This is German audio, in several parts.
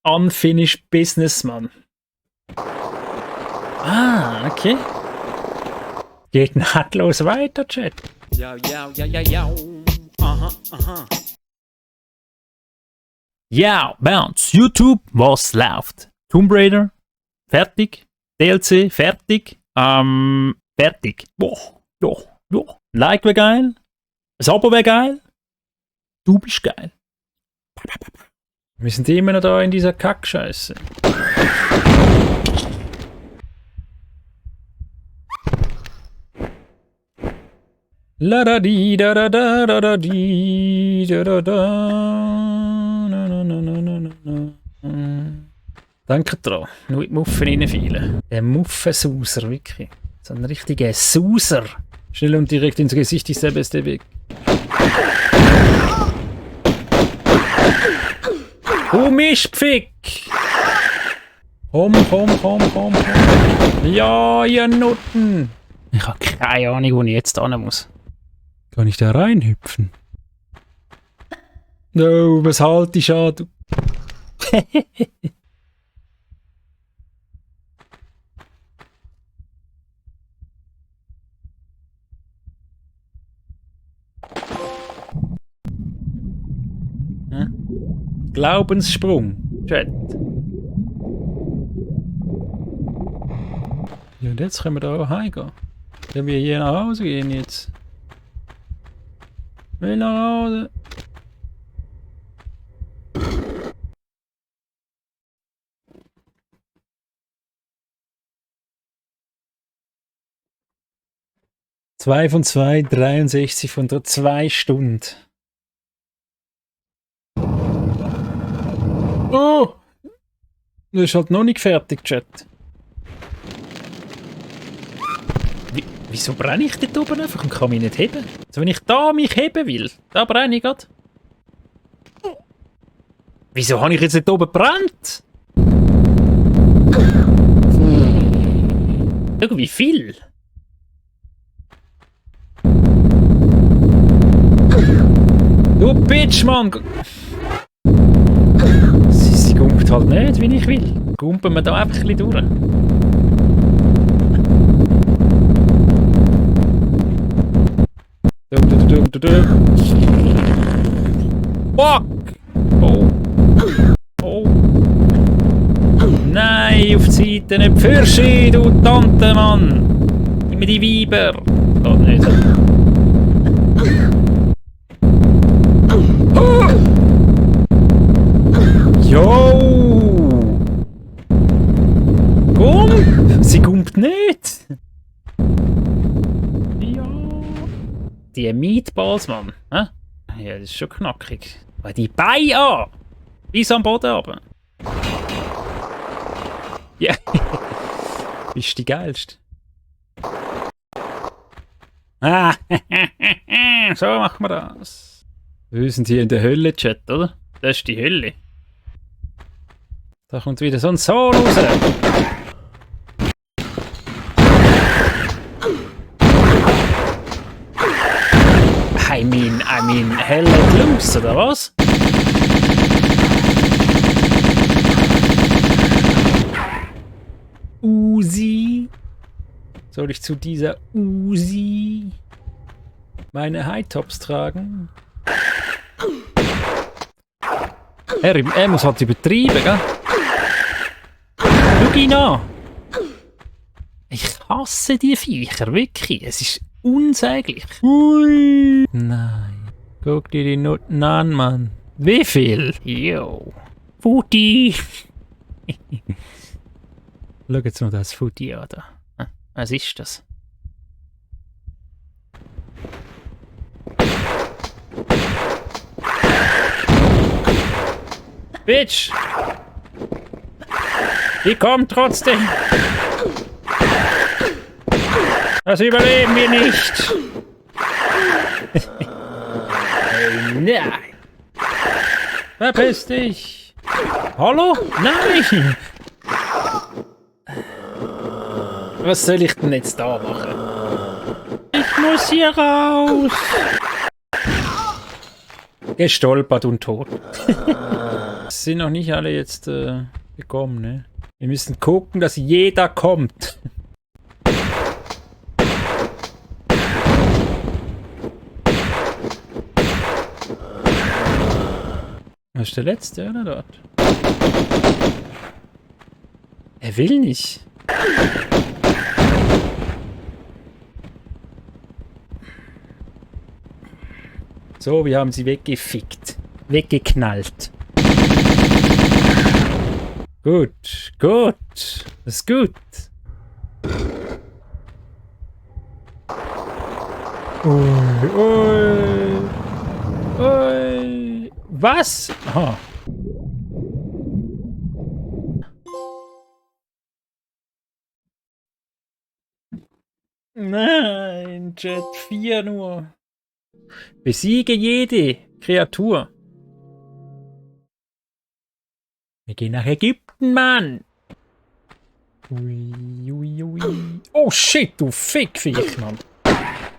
Unfinished Business, Mann. Ah, okay. Geht nahtlos weiter, Chat. Ja. Aha. Ja, Bounce. YouTube, was läuft? Tomb Raider, fertig. DLC, fertig. Fertig. Boah. Like wäre geil. Ein Abo wäre geil. Du bist geil. Wir sind immer noch da in dieser Kackscheiße. La da di da da da da da di da da da. Na, na, na, na, na, na. Danke dran. Nur in die Muffen reinfielen. Der Muffensauser, wirklich. So ein richtiger Sauser. Schnell und direkt ins Gesicht ist der beste Weg. Mischpfick! Komm. Ja, ihr Nutten! Ich habe keine Ahnung, wo ich jetzt hin muss. Kann ich da reinhüpfen? No, was halt ich an, du? Glaubenssprung. Chat. Ja, und jetzt können wir da heimgehen. Können wir hier nach Hause gehen jetzt? Will nach Hause. Zwei von 2, 63 von der 2 Stunden. Oh! Das ist halt noch nicht fertig, Chat. Wieso brenne ich dort oben einfach und kann mich nicht heben? Also wenn ich da mich heben will, da brenne ich grad. Wieso habe ich jetzt dort oben gebrannt? Schau, wie viel? Du Bitch, Mann! Sie gumpt halt nicht, wie ich will. Gumpen wir da einfach ein bisschen durch. Fuck! Oh! Nein, auf die Seite nicht Pfirschi, du Tante, Mann! Gib mir die Weiber! Geht nicht. Jo! Gump! Sie gumpt nicht! Ja! Die Meatballs, Mann. Hä? Ja, das ist schon knackig. Weil die Beine an! Bis am Boden runter. Ja! Bist die geilste. Ah! So machen wir das. Wir sind hier in der Hölle, Chat, oder? Das ist die Hölle. Da kommt wieder so ein Sohn raus. I mean, hell let loose, oder was? Uzi. Soll ich zu dieser Uzi meine High-Tops tragen? Er muss halt übertreiben, gell? Schau ihn an! Ich hasse die Viecher, wirklich. Es ist unsäglich. Ui! Nein. Guck dir die Nutten an, Mann. Wie viel? Jo. Futi! Schau jetzt noch das Futi an da. Was ist das? Bitch! Die kommt trotzdem! Das überleben wir nicht! Hey, nein! Verpiss dich! Hallo? Nein! Was soll ich denn jetzt da machen? Ich muss hier raus! Gestolpert und tot. es sind noch nicht alle jetzt gekommen, ne? Wir müssen gucken, dass jeder kommt. Was ist der letzte, oder dort? Er will nicht. So, wir haben sie weggefickt. Weggeknallt. Gut, gut. Das ist gut. Ui, ui, ui. Was? Aha. Nein, Jet 4 nur. Besiege jede Kreatur. Wir gehen nach Ägypten, Mann. Ui, ui, ui. Oh shit, du Fickviech, Mann.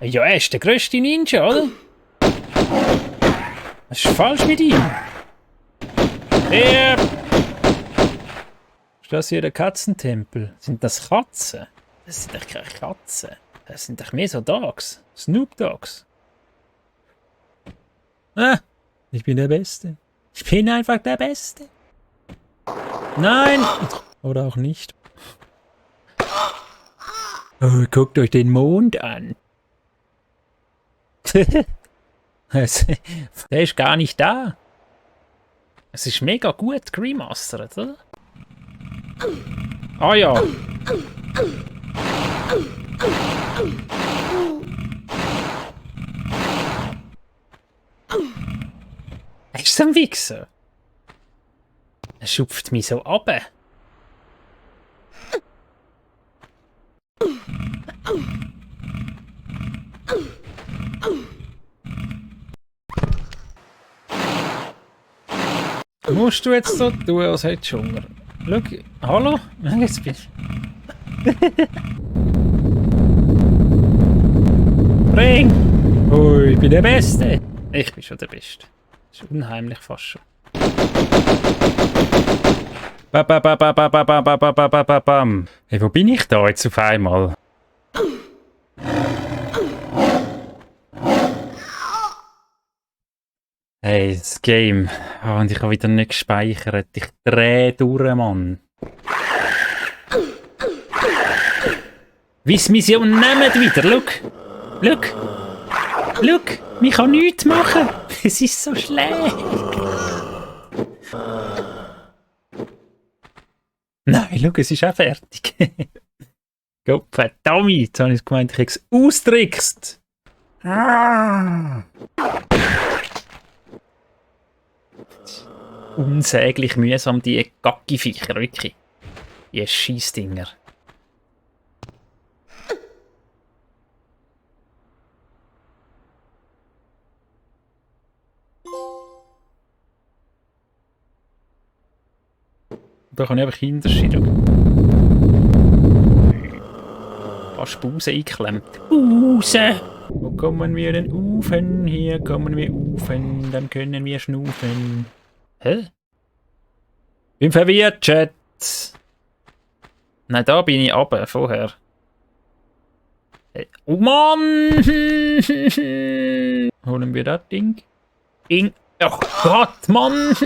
Ja, er ist der grösste Ninja, oder? Was ist falsch mit ihm? Ist das hier der Katzentempel? Sind das Katzen? Das sind doch keine Katzen. Das sind doch mehr so Dogs. Snoop Dogs. Ah, ich bin der Beste. Ich bin einfach der Beste. Nein! Oder auch nicht. Oh, guckt euch den Mond an. Der ist gar nicht da. Es ist mega gut geremastert, oder? Ah ja. Er ist so ein Wichser. Er schupft mich so ab. Musst du jetzt so tun, als hättest du Hunger? Schau, hallo? Jetzt bin ich. Bring! Oh, ich bin der Beste! Ich bin schon der Beste. Das ist unheimlich fast schon. Bam. Hey, wo bin ich da jetzt auf einmal? Hey, das Game. Oh, und ich habe wieder nicht gespeichert. Ich drehe durch, Mann. Weiss Mission nehmen wieder, schau. Ich kann nichts machen. Es ist so schlecht. Nein, schau, es ist auch fertig. Gott verdammt, jetzt habe ich gemeint, ich hätte es austrickst. Unsäglich mühsam, die Gackiviecher, wirklich. Die Scheissdinger. Da kann ich einfach hinterschieben. Fast Buse eingeklemmt. Buse! Wo kommen wir denn ufen? Hier kommen wir ufen, dann können wir schnufen. Hä? Bin verwirrt, Chat. Nein, da bin ich runter, vorher. Hey. Oh Mann! Holen wir das Ding? Ach Gott, Mann!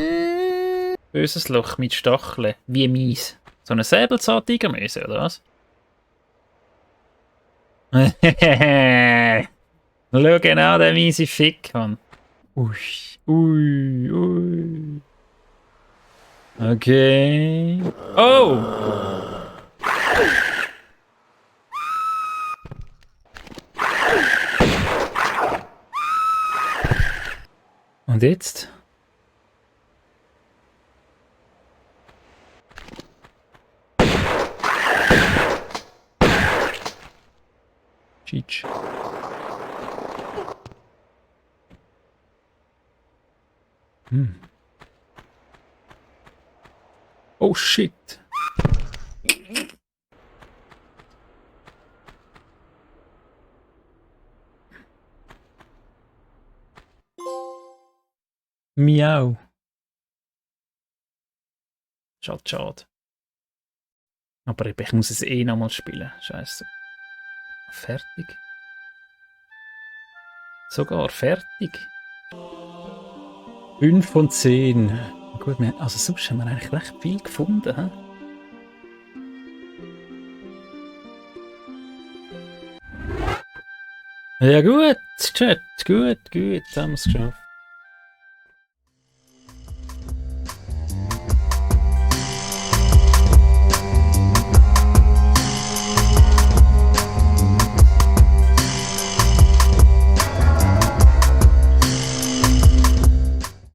Böses Loch mit Stacheln. Wie mies. So eine Säbelzahntigermöse, oder was? Schau genau, der miese Fick, Mann. Ui. Okay. Oh! Und jetzt? Cheech. Oh shit. Miau. Schade, schade. Aber ich muss es eh nochmal spielen. Scheiße. Fertig. Sogar fertig. 5 von 10. Gut, also sonst haben wir eigentlich recht viel gefunden. He? Ja gut, Chat, gut, haben wir es geschafft.